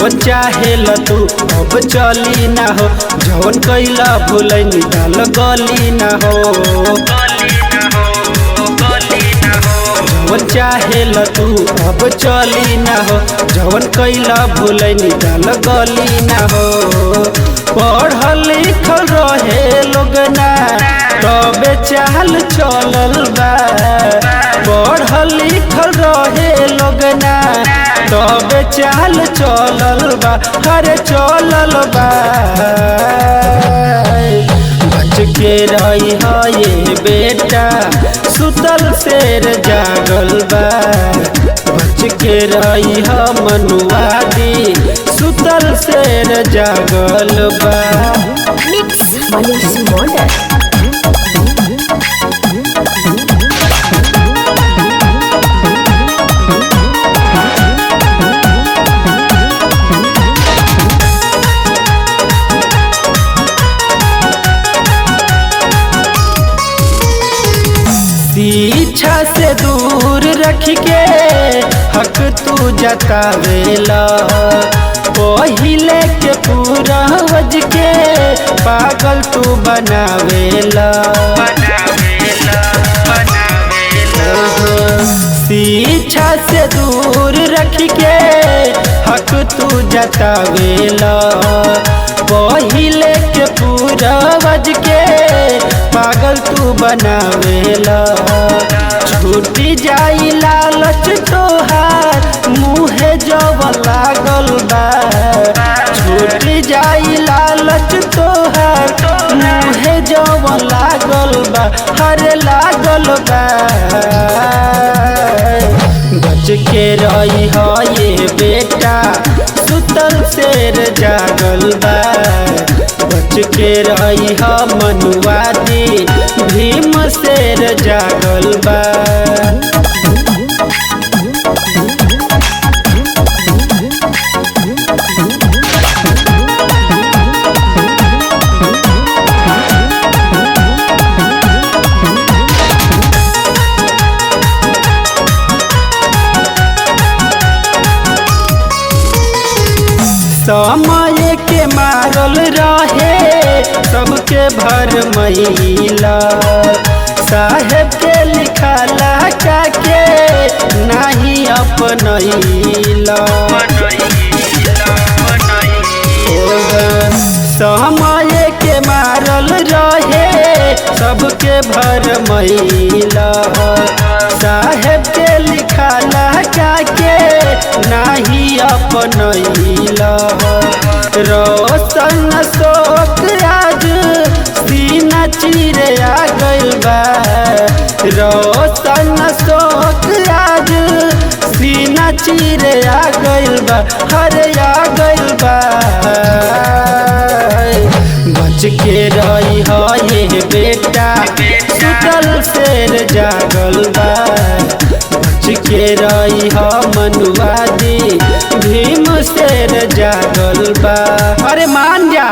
जवन चाहे तू अब चली ना हो, जवन कैला भूलै निकाल गली ना हो। जवन चाहे तू अब चली ना हो, जवन कैला भूलै निकाल गली ना हो। पढ़ल लिखल रहे लोग ना तबे चाल चलल बा, पढ़ल लिखल रहे लोग ना तबे चाल चलल बा, हरे चलल बा। बच के रही है ये बेटा सुतल शेर जागल बा, बच के रही है मनुवादी सुतल शेर जागल बा। Mix Manish model. शिक्षा से दूर रख के हक तू जतावेला, पहिले के पूरा वज के पागल तू बनावेला। शिक्षा से दूर रख के हक तू जतावेला, पहिले के पूरा वज के पागल तू बनावेला। छूटी जाई लालच तोहार मुँहे जब लागल बा, छूटी जाई लालच तोहार मुँहे जब लागल बा, हरे लागल बा। बच के रही है ये बेटा सुतल शेर जागल बा, बच के रही है मनुवादी भीम शेर जागल बा। समय के मारल रहे सबके भर महिला, साहेब के लिखाला के नहीं अपनैला। समय के मारल रहे सबके भर महिला, साहेब के लिखाला के नहीं अपनैला। रोशन शोक आज सीना चीरे आ गइल बा, रोशन शोक आज सीना चीरे आ गइल बा, हरे आ गइल बा। बच के रही है ये बेटा सुतल शेर जागल बा, बच के रही है मनुवादी भीम शेर जागल बा। अरे मान जा।